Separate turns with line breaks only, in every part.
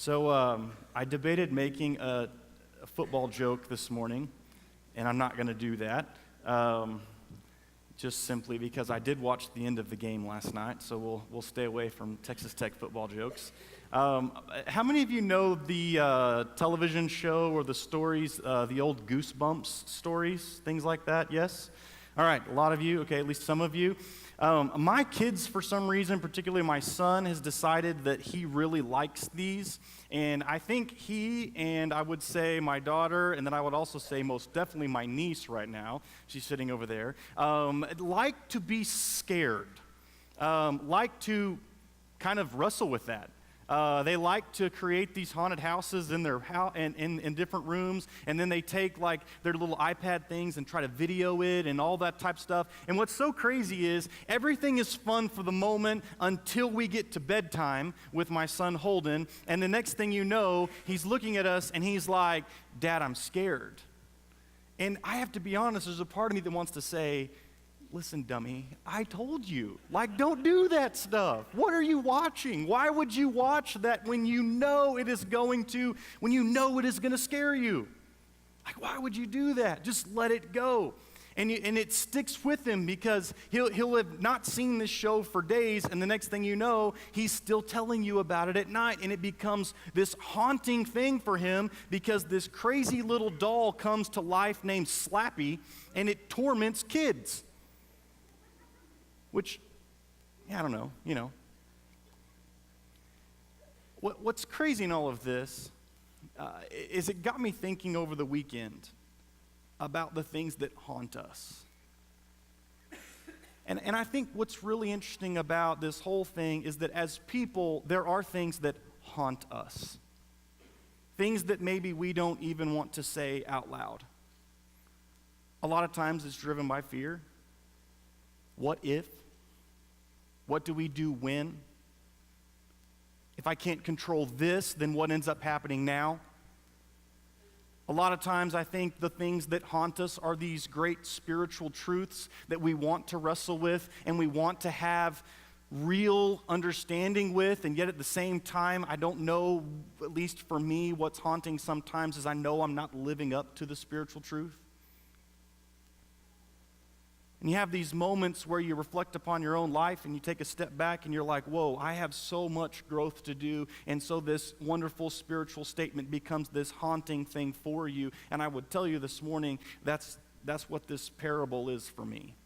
I debated making a football joke this morning, and I'm not going to do that, just simply because I did watch the end of the game last night, so we'll stay away from Texas Tech football jokes. How many of you know the television show or the stories, the old Goosebumps stories, things like that? Yes? All right, a lot of you, okay, at least some of you. My kids, for some reason, particularly my son, has decided that he really likes these. And I think he and I would say my daughter, and then I would also say most definitely my niece right now, she's sitting over there, like to be scared, like to kind of wrestle with that. They like to create these haunted houses in their house and in different rooms, and then they take like their little iPad things and try to video it and all that type of stuff. And what's so crazy is everything is fun for the moment until we get to bedtime with my son Holden, and the next thing you know, he's looking at us and he's like, "Dad, I'm scared." And I have to be honest, there's a part of me that wants to say, "Listen, dummy, I told you. Like, don't do that stuff. What are you watching? Why would you watch that when you know it is going to scare you? Like, why would you do that? Just let it go." And it sticks with him because he'll have not seen this show for days, and the next thing you know, he's still telling you about it at night, and it becomes this haunting thing for him because this crazy little doll comes to life named Slappy, and it torments kids. Which, I don't know, you know. What's crazy in all of this is it got me thinking over the weekend about the things that haunt us. And I think what's really interesting about this whole thing is that as people, there are things that haunt us. Things that maybe we don't even want to say out loud. A lot of times it's driven by fear. What if? What do we do when? If I can't control this, then what ends up happening now? A lot of times I think the things that haunt us are these great spiritual truths that we want to wrestle with and we want to have real understanding with, and yet at the same time, I don't know, at least for me, what's haunting sometimes is I know I'm not living up to the spiritual truth. And you have these moments where you reflect upon your own life and you take a step back and you're like, whoa, I have so much growth to do. And so this wonderful spiritual statement becomes this haunting thing for you. And I would tell you this morning, that's what this parable is for me.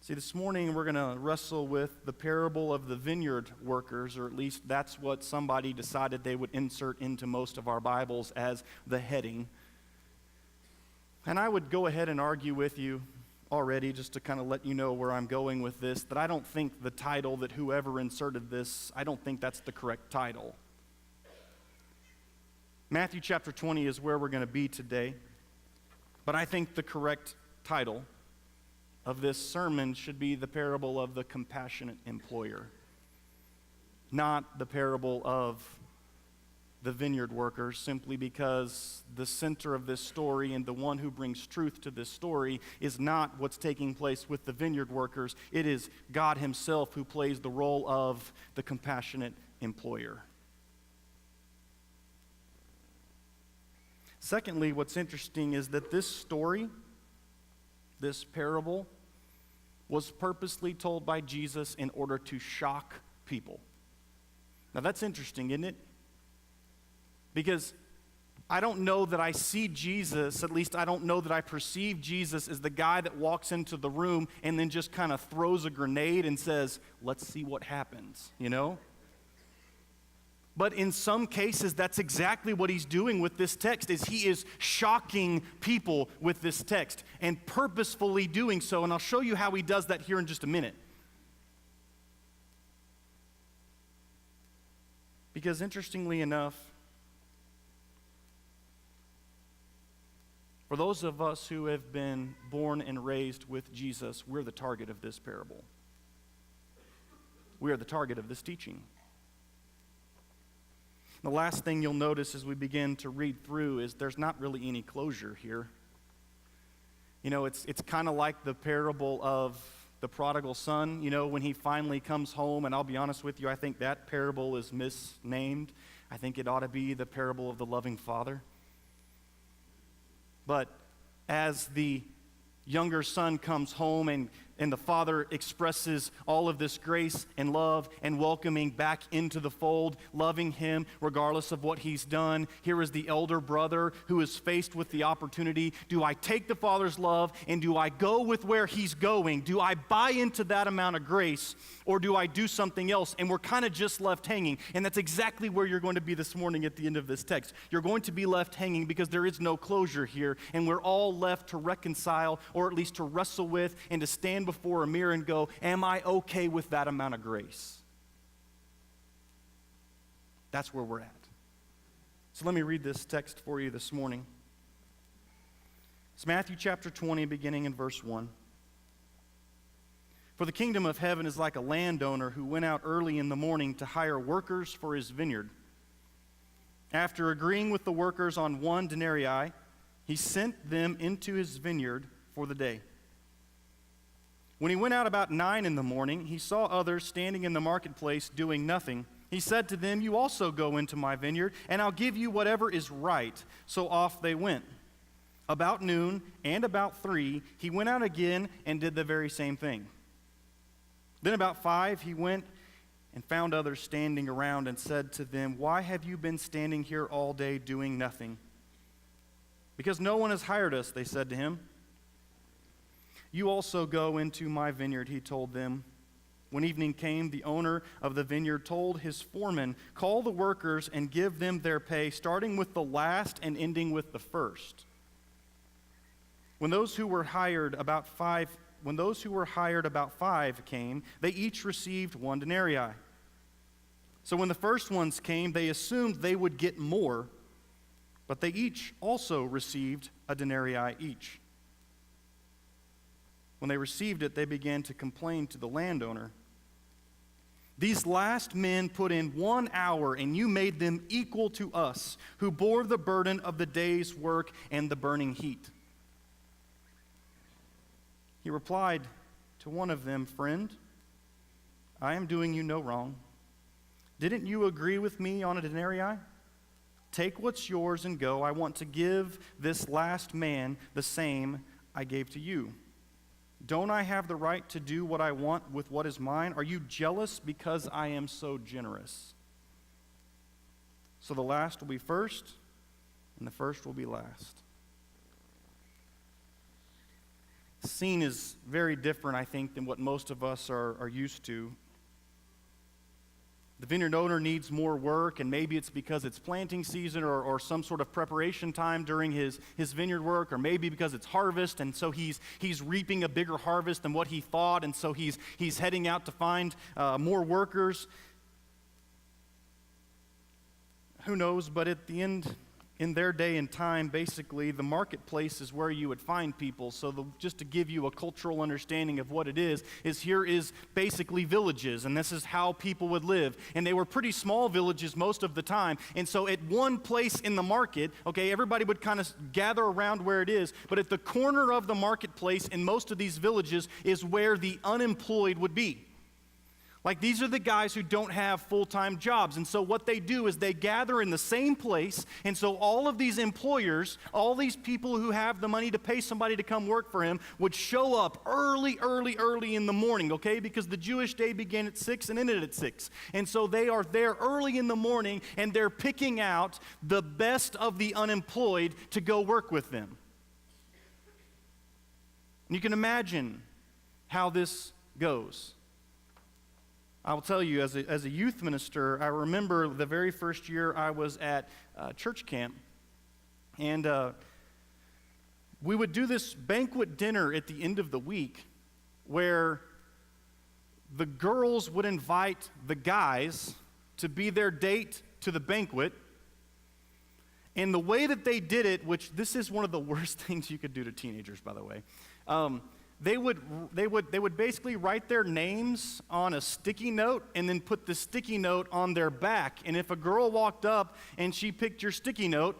See, this morning we're going to wrestle with the parable of the vineyard workers, or at least that's what somebody decided they would insert into most of our Bibles as the heading. And I would go ahead and argue with you already, just to kind of let you know where I'm going with this, that I don't think the title that whoever inserted this, I don't think that's the correct title. Matthew chapter 20 is where we're going to be today, but I think the correct title of this sermon should be the parable of the compassionate employer, not the parable of the vineyard workers, simply because the center of this story and the one who brings truth to this story is not what's taking place with the vineyard workers. It is God himself who plays the role of the compassionate employer. Secondly, what's interesting is that this story, this parable, was purposely told by Jesus in order to shock people. Now that's interesting, isn't it? Because I don't know that I see Jesus, at least I don't know that I perceive Jesus as the guy that walks into the room and then just kind of throws a grenade and says, "Let's see what happens," you know? But in some cases, that's exactly what he's doing with this text, is he is shocking people with this text and purposefully doing so. And I'll show you how he does that here in just a minute. Because interestingly enough, for those of us who have been born and raised with Jesus, we're the target of this parable. We are the target of this teaching. The last thing you'll notice as we begin to read through is there's not really any closure here. You know, it's kind of like the parable of the prodigal son, when he finally comes home. And I'll be honest with you, I think that parable is misnamed. I think it ought to be the parable of the loving father. But as the younger son comes home and the father expresses all of this grace and love and welcoming back into the fold, loving him regardless of what he's done. Here is the elder brother who is faced with the opportunity. Do I take the father's love and do I go with where he's going? Do I buy into that amount of grace or do I do something else? And we're kind of just left hanging. And that's exactly where you're going to be this morning at the end of this text. You're going to be left hanging because there is no closure here. And we're all left to reconcile, or at least to wrestle with and to stand before a mirror and go, am I okay with that amount of grace? That's where we're at. So let me read this text for you this morning. It's Matthew chapter 20, beginning in verse 1. For the kingdom of heaven is like a landowner who went out early in the morning to hire workers for his vineyard. After agreeing with the workers on 1 denarii, he sent them into his vineyard for the day. When he went out about 9 in the morning, he saw others standing in the marketplace doing nothing. He said to them, "You also go into my vineyard, and I'll give you whatever is right." So off they went. About noon and about 3, he went out again and did the very same thing. Then about 5, he went and found others standing around and said to them, "Why have you been standing here all day doing nothing?" "Because no one has hired us," they said to him. "You also go into my vineyard," he told them. When evening came, the owner of the vineyard told his foreman, "Call the workers and give them their pay, starting with the last and ending with the first." When those who were hired about 5 came, they each received 1 denarii. So when the first ones came, they assumed they would get more, but they each also received a denarii each. When they received it, they began to complain to the landowner. "These last men put in 1 hour, and you made them equal to us, who bore the burden of the day's work and the burning heat." He replied to one of them, "Friend, I am doing you no wrong. Didn't you agree with me on a denarii? Take what's yours and go. I want to give this last man the same I gave to you. Don't I have the right to do what I want with what is mine? Are you jealous because I am so generous?" So the last will be first, and the first will be last. The scene is very different, I think, than what most of us are used to. The vineyard owner needs more work, and maybe it's because it's planting season or some sort of preparation time during his vineyard work, or maybe because it's harvest, and so he's reaping a bigger harvest than what he thought, and so he's heading out to find more workers. Who knows, but at the end, in their day and time, basically, the marketplace is where you would find people. So just to give you a cultural understanding of what it is here is basically villages, and this is how people would live. And they were pretty small villages most of the time. And so at one place in the market, everybody would kind of gather around where it is, but at the corner of the marketplace in most of these villages is where the unemployed would be. Like, these are the guys who don't have full-time jobs. And so what they do is they gather in the same place. And so all of these employers, all these people who have the money to pay somebody to come work for him would show up early in the morning, because the Jewish day began at 6 and ended at 6. And so they are there early in the morning, and they're picking out the best of the unemployed to go work with them. And you can imagine how this goes. I will tell you, as a youth minister, I remember the very first year I was at church camp, and we would do this banquet dinner at the end of the week where the girls would invite the guys to be their date to the banquet. And the way that they did it, which this is one of the worst things you could do to teenagers, by the way, They would basically write their names on a sticky note and then put the sticky note on their back. And if a girl walked up and she picked your sticky note,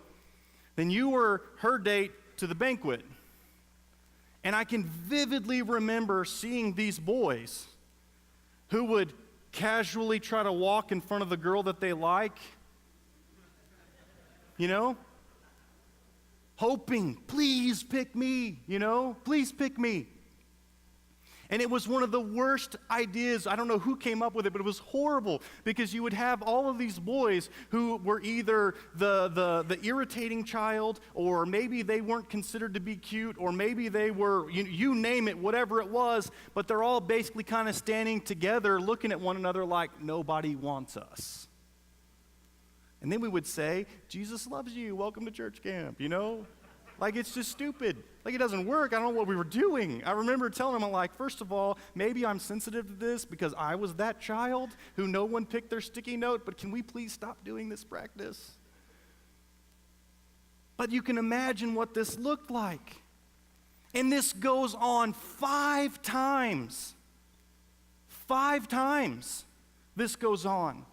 then you were her date to the banquet. And I can vividly remember seeing these boys who would casually try to walk in front of the girl that they like, hoping, please pick me, please pick me. And it was one of the worst ideas. I don't know who came up with it, but it was horrible because you would have all of these boys who were either the irritating child, or maybe they weren't considered to be cute, or maybe they were, you name it, whatever it was, but they're all basically kind of standing together looking at one another like nobody wants us. And then we would say, Jesus loves you, welcome to church camp, Like, it's just stupid. Like, it doesn't work. I don't know what we were doing. I remember telling them, I'm like, first of all, maybe I'm sensitive to this because I was that child who no one picked their sticky note, but can we please stop doing this practice? But you can imagine what this looked like. And this goes on 5 times. 5 times this goes on.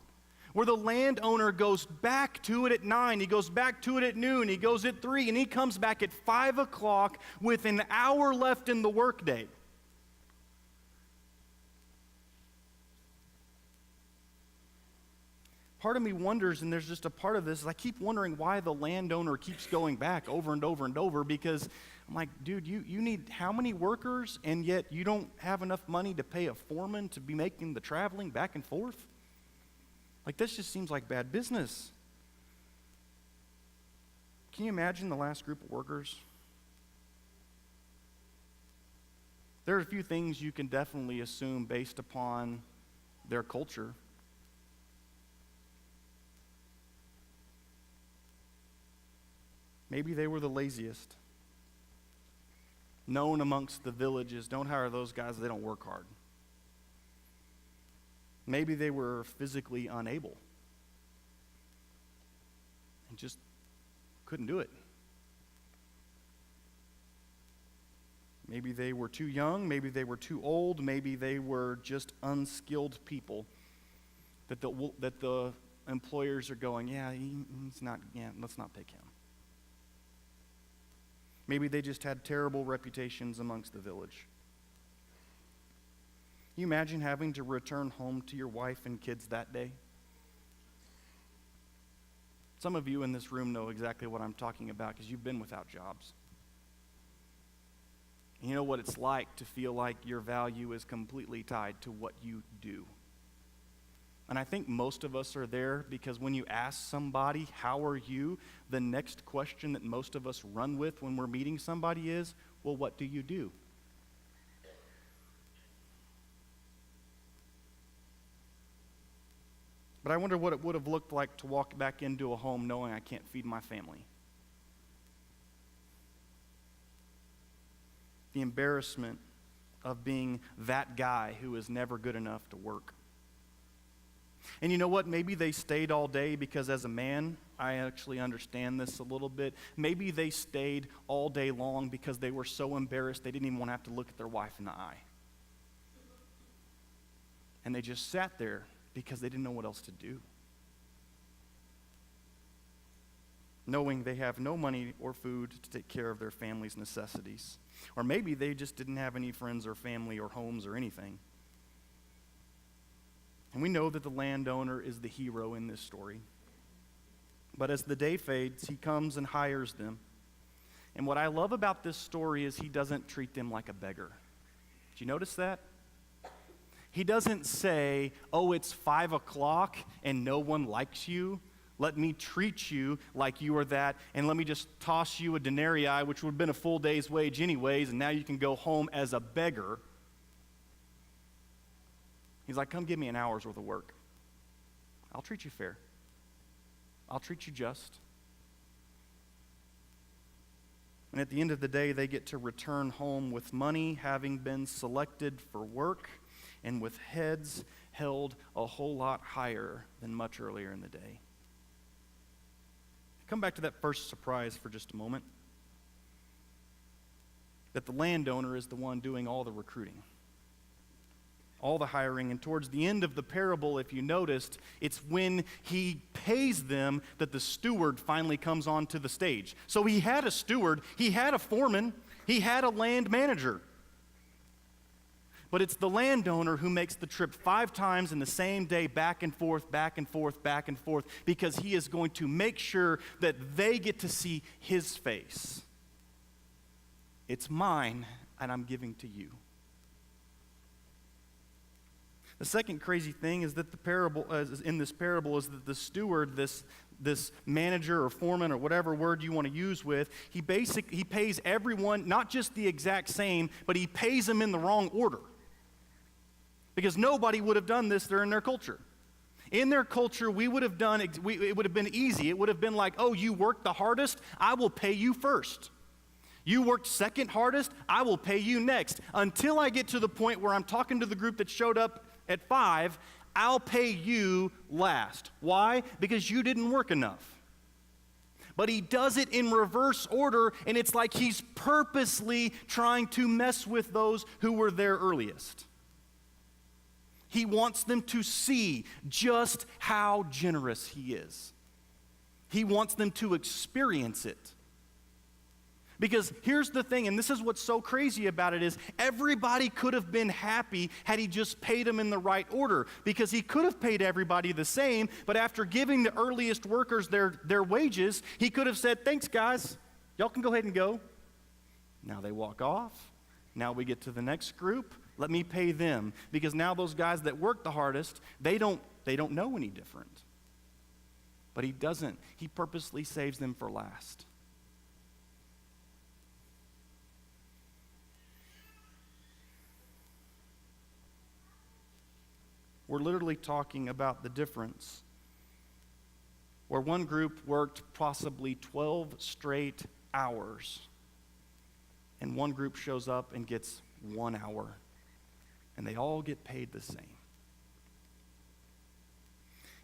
Where the landowner goes back to it at 9, he goes back to it at noon, he goes at 3, and he comes back at 5 o'clock with an hour left in the workday. Part of me wonders, and there's just a part of this, is I keep wondering why the landowner keeps going back over and over and over, because I'm like, dude, you need how many workers, and yet you don't have enough money to pay a foreman to be making the traveling back and forth? Like, this just seems like bad business. Can you imagine the last group of workers? There are a few things you can definitely assume based upon their culture. Maybe they were the laziest. Known amongst the villages, don't hire those guys, they don't work hard. Maybe they were physically unable and just couldn't do it. Maybe they were too young, maybe they were too old, maybe they were just unskilled people that the employers are going, he's not, let's not pick him. Maybe they just had terrible reputations amongst the village. Can you imagine having to return home to your wife and kids that day? Some of you in this room know exactly what I'm talking about because you've been without jobs. You know what it's like to feel like your value is completely tied to what you do. And I think most of us are there because when you ask somebody, how are you? The next question that most of us run with when we're meeting somebody is, well, what do you do? But I wonder what it would have looked like to walk back into a home knowing I can't feed my family. The embarrassment of being that guy who is never good enough to work. And you know what? Maybe they stayed all day because as a man, I actually understand this a little bit. Maybe they stayed all day long because they were so embarrassed they didn't even want to have to look at their wife in the eye. And they just sat there because they didn't know what else to do. Knowing they have no money or food to take care of their family's necessities. Or maybe they just didn't have any friends or family or homes or anything. And we know that the landowner is the hero in this story. But as the day fades, he comes and hires them. And what I love about this story is he doesn't treat them like a beggar. Did you notice that? He doesn't say, oh, it's 5 o'clock and no one likes you. Let me treat you like you are that, and let me just toss you a denarii, which would have been a full day's wage anyways, and now you can go home as a beggar. He's like, come give me an hour's worth of work. I'll treat you fair. I'll treat you just. And at the end of the day, they get to return home with money, having been selected for work, and with heads held a whole lot higher than much earlier in the day. Come back to that first surprise for just a moment. That the landowner is the one doing all the recruiting, all the hiring. And towards the end of the parable, if you noticed, it's when he pays them that the steward finally comes onto the stage. So he had a steward, he had a foreman, He had a land manager. But it's the landowner who makes the trip 5 times in the same day, back and forth, back and forth, back and forth, because he is going to make sure that they get to see his face. It's mine, and I'm giving to you. The second crazy thing is that in this parable is that the steward, this manager or foreman or whatever word you want to use with, he pays everyone not just the exact same, but he pays them in the wrong order. Because nobody would have done this during their culture. In their culture, it would have been easy. It would have been like, oh, you worked the hardest, I will pay you first. You worked second hardest, I will pay you next. Until I get to the point where I'm talking to the group that showed up at 5, I'll pay you last. Why? Because you didn't work enough. But he does it in reverse order, and it's like he's purposely trying to mess with those who were there earliest. He wants them to see just how generous he is. He wants them to experience it. Because here's the thing, and this is what's so crazy about it, is everybody could have been happy had he just paid them in the right order. Because he could have paid everybody the same, but after giving the earliest workers their wages, he could have said, thanks guys, y'all can go ahead and go. Now they walk off. Now we get to the next group. Let me pay them. Because now those guys that work the hardest, they don't know any different. But he doesn't. He purposely saves them for last. We're literally talking about the difference where one group worked possibly 12 straight hours, and one group shows up and gets 1 hour, and they all get paid the same.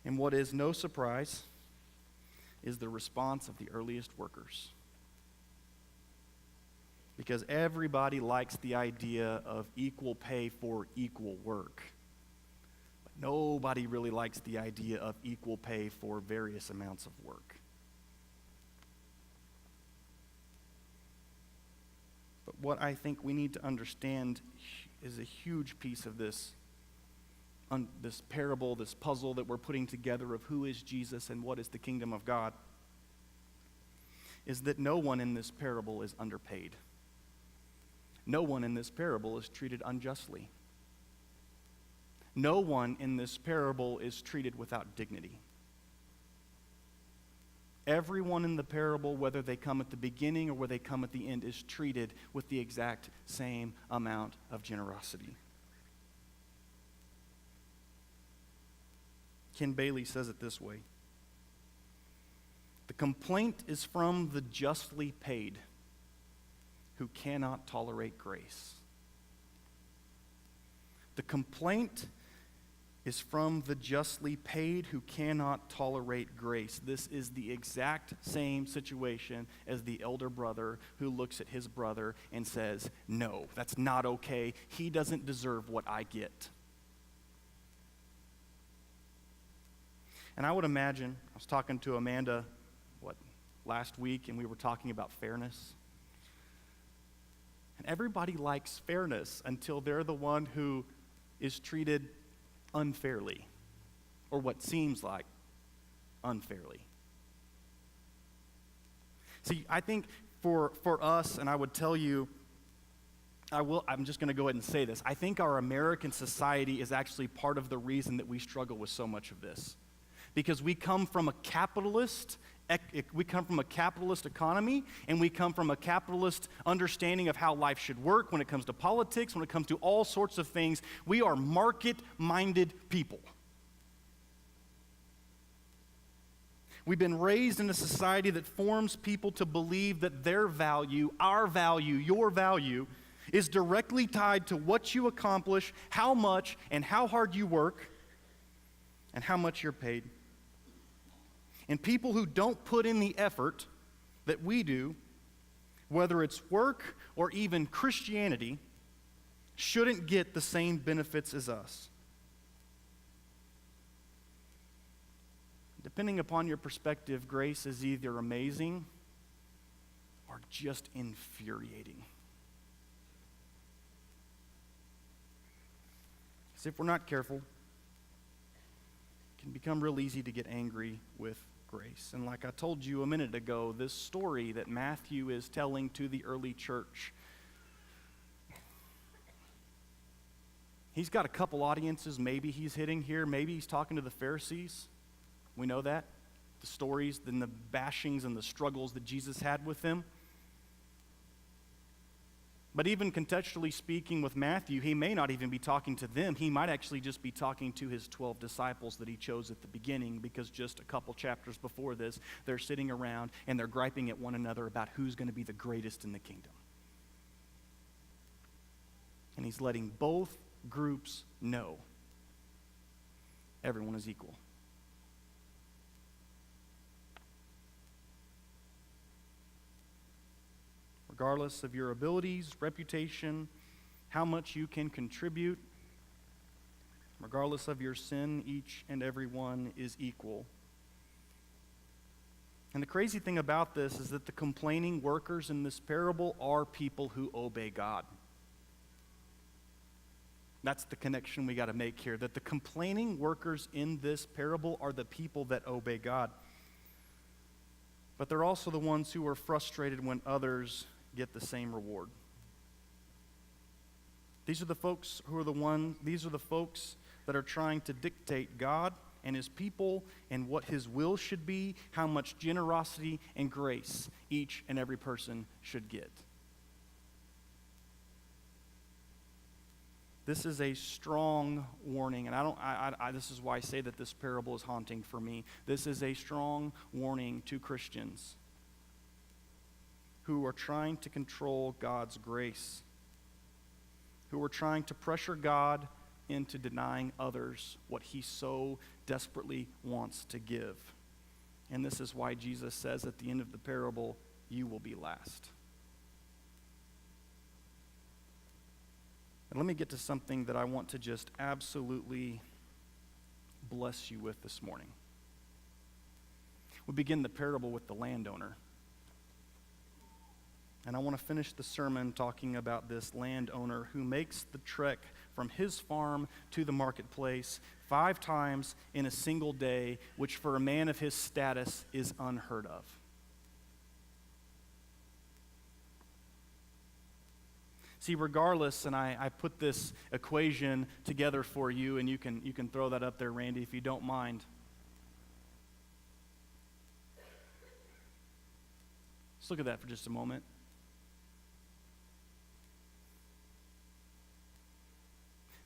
And what is no surprise is the response of the earliest workers. Because everybody likes the idea of equal pay for equal work. Nobody really likes the idea of equal pay for various amounts of work. But what I think we need to understand is a huge piece of this parable, this puzzle that we're putting together of who is Jesus and what is the kingdom of God, is that no one in this parable is underpaid. No one in this parable is treated unjustly. No one in this parable is treated without dignity. Everyone in the parable, whether they come at the beginning or whether they come at the end, is treated with the exact same amount of generosity. Ken Bailey says it this way: the complaint is from the justly paid who cannot tolerate grace. The complaint is from the justly paid who cannot tolerate grace. This is the exact same situation as the elder brother who looks at his brother and says, no, that's not okay. He doesn't deserve what I get. And I would imagine, I was talking to Amanda, last week, and we were talking about fairness. And everybody likes fairness until they're the one who is treated unfairly, or what seems like unfairly. See, I think for us, and I would tell you, I'm just going to go ahead and say this. I think our American society is actually part of the reason that we struggle with so much of this. Because we come from a capitalist economy, and we come from a capitalist understanding of how life should work when it comes to politics, when it comes to all sorts of things. We are market-minded people. We've been raised in a society that forms people to believe that their value, our value, your value, is directly tied to what you accomplish, how much and how hard you work, and how much you're paid. And people who don't put in the effort that we do, whether it's work or even Christianity, shouldn't get the same benefits as us. Depending upon your perspective, grace is either amazing or just infuriating. Because if we're not careful, it can become real easy to get angry with grace. And like I told you a minute ago, this story that Matthew is telling to the early church, he's got a couple audiences maybe he's hitting here. Maybe he's talking to the Pharisees. We know that. The stories and the bashings and the struggles that Jesus had with them. But even contextually speaking with Matthew, he may not even be talking to them. He might actually just be talking to his 12 disciples that he chose at the beginning, because just a couple chapters before this, they're sitting around and they're griping at one another about who's going to be the greatest in the kingdom. And he's letting both groups know everyone is equal. Regardless of your abilities, reputation, how much you can contribute, regardless of your sin, each and every one is equal. And the crazy thing about this is that the complaining workers in this parable are people who obey God. That's the connection we got to make here, that the complaining workers in this parable are the people that obey God. But they're also the ones who are frustrated when others get the same reward. These are the folks that are trying to dictate God and his people and what his will should be, how much generosity and grace each and every person should get. This is a strong warning, and this is why I say that this parable is haunting for me. This is a strong warning to Christians who are trying to control God's grace, who are trying to pressure God into denying others what he so desperately wants to give. And this is why Jesus says at the end of the parable, you will be last. And let me get to something that I want to just absolutely bless you with this morning. We begin the parable with the landowner. And I want to finish the sermon talking about this landowner who makes the trek from his farm to the marketplace 5 times in a single day, which for a man of his status is unheard of. See, regardless, and I put this equation together for you, and you can throw that up there, Randy, if you don't mind. Let's look at that for just a moment.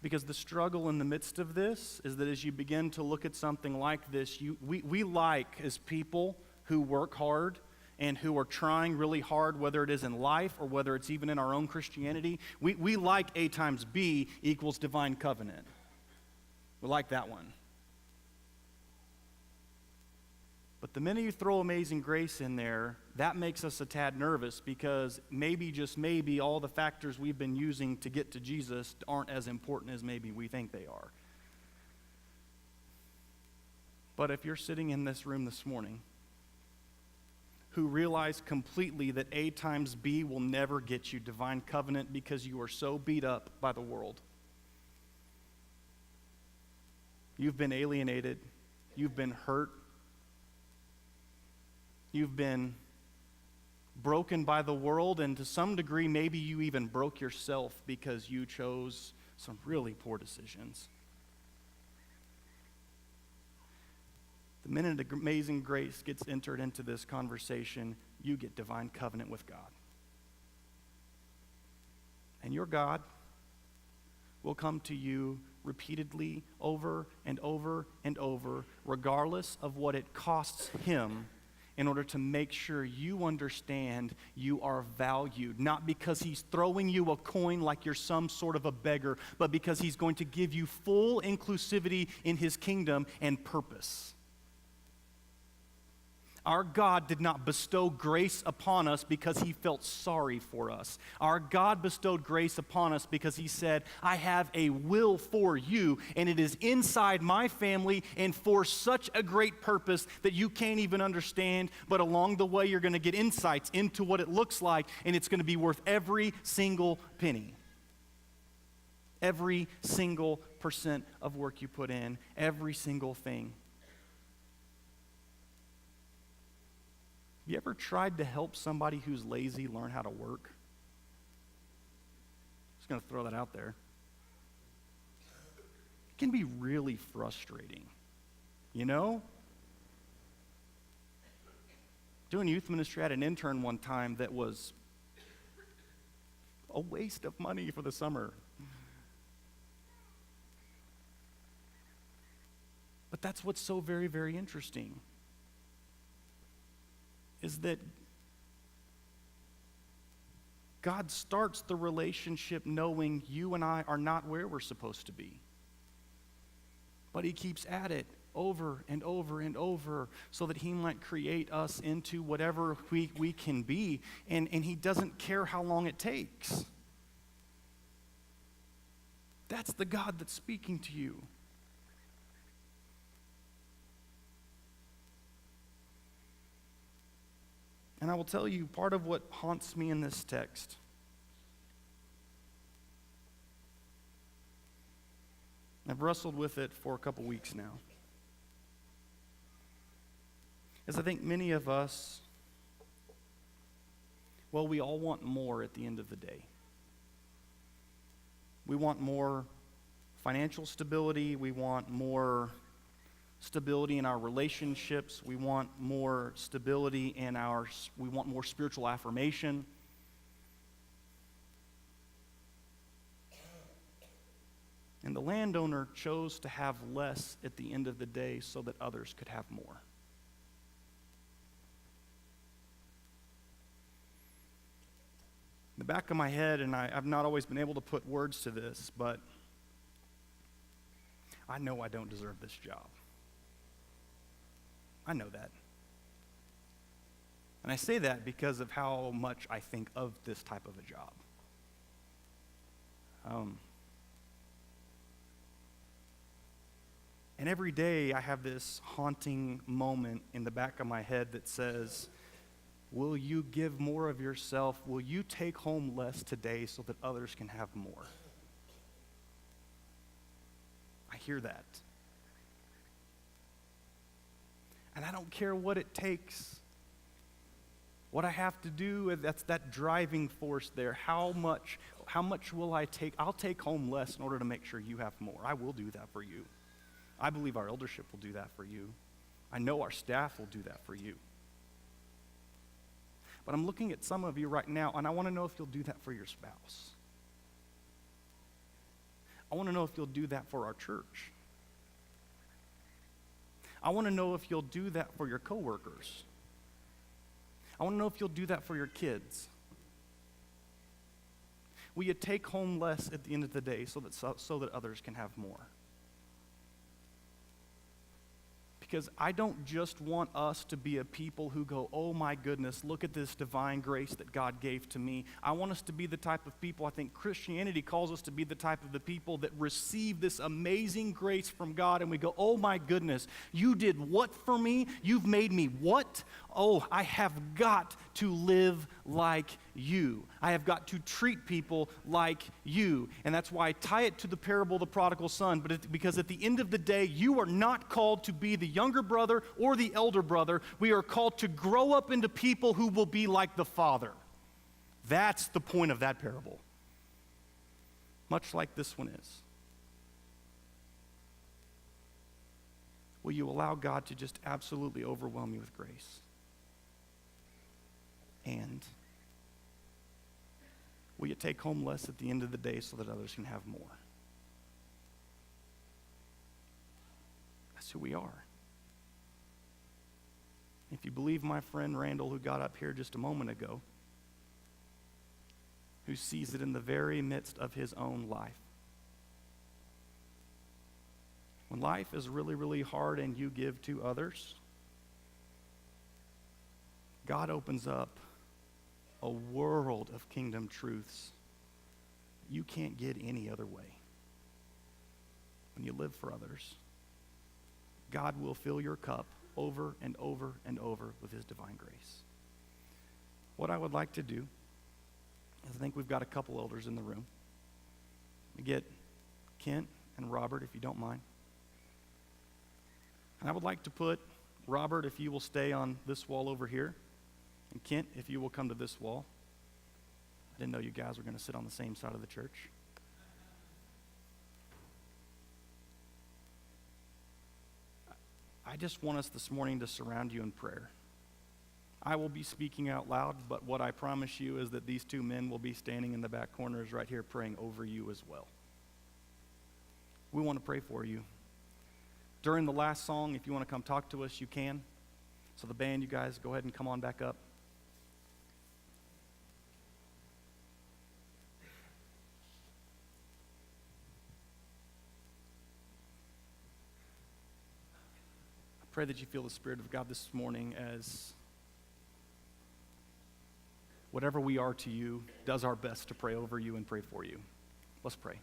Because the struggle in the midst of this is that as you begin to look at something like this, we like, as people who work hard and who are trying really hard, whether it is in life or whether it's even in our own Christianity, we like A times B equals divine covenant. We like that one. But the minute you throw Amazing Grace in there, that makes us a tad nervous, because maybe, just maybe, all the factors we've been using to get to Jesus aren't as important as maybe we think they are. But if you're sitting in this room this morning who realize completely that A times B will never get you divine covenant because you are so beat up by the world, you've been alienated, you've been hurt, you've been broken by the world, and to some degree, maybe you even broke yourself because you chose some really poor decisions. The minute Amazing Grace gets entered into this conversation, you get divine covenant with God. And your God will come to you repeatedly over and over and over, regardless of what it costs him, in order to make sure you understand you are valued. Not because he's throwing you a coin like you're some sort of a beggar, but because he's going to give you full inclusivity in his kingdom and purpose. Our God did not bestow grace upon us because he felt sorry for us. Our God bestowed grace upon us because he said, I have a will for you, and it is inside my family and for such a great purpose that you can't even understand, but along the way you're going to get insights into what it looks like, and it's going to be worth every single penny. Every single 100% of work you put in, every single thing. You ever tried to help somebody who's lazy learn how to work? Just going to throw that out there. It can be really frustrating, you know? Doing youth ministry, I had an intern one time that was a waste of money for the summer. But that's what's so very, very interesting, is that God starts the relationship knowing you and I are not where we're supposed to be. But he keeps at it over and over and over so that he might create us into whatever we can be. And he doesn't care how long it takes. That's the God that's speaking to you. And I will tell you, part of what haunts me in this text I've wrestled with it for a couple weeks now, is I think many of us, well, we all want more at the end of the day. We want more financial stability. We want more stability in our relationships. We want more stability in we want more spiritual affirmation. And the landowner chose to have less at the end of the day so that others could have more. In the back of my head, and I've not always been able to put words to this, but I know I don't deserve this job. I know that. And I say that because of how much I think of this type of a job. And every day I have this haunting moment in the back of my head that says, will you give more of yourself? Will you take home less today so that others can have more? I hear that. And I don't care what it takes. What I have to do, that's that driving force there. How much will I take? I'll take home less in order to make sure you have more. I will do that for you. I believe our eldership will do that for you. I know our staff will do that for you. But I'm looking at some of you right now, and I want to know if you'll do that for your spouse. I want to know if you'll do that for our church. I want to know if you'll do that for your coworkers. I want to know if you'll do that for your kids. Will you take home less at the end of the day so that others can have more? Because I don't just want us to be a people who go, oh my goodness, look at this divine grace that God gave to me. I want us to be the type of people, I think Christianity calls us to be the type of the people that receive this amazing grace from God and we go, oh my goodness, you did what for me? You've made me what? Oh, I have got to live like you. I have got to treat people like you. And that's why I tie it to the parable of the prodigal son, because at the end of the day, you are not called to be the younger brother or the elder brother. We are called to grow up into people who will be like the Father. That's the point of that parable. Much like this one is. Will you allow God to just absolutely overwhelm you with grace? And will you take home less at the end of the day so that others can have more? That's who we are. If you believe my friend Randall, who got up here just a moment ago, who sees it in the very midst of his own life. When life is really, really hard and you give to others, God opens up a world of kingdom truths you can't get any other way. When you live for others, God will fill your cup over and over and over with his divine grace. What I would like to do is, I think we've got a couple elders in the room. We get Kent and Robert, if you don't mind. And I would like to put Robert, if you will stay on this wall over here, and Kent, if you will come to this wall. I didn't know you guys were going to sit on the same side of the church. I just want us this morning to surround you in prayer. I will be speaking out loud, but what I promise you is that these two men will be standing in the back corners right here praying over you as well. We want to pray for you. During the last song, if you want to come talk to us, you can. So the band, you guys, go ahead and come on back up. I pray that you feel the Spirit of God this morning as whatever we are to you, does our best to pray over you and pray for you. Let's pray.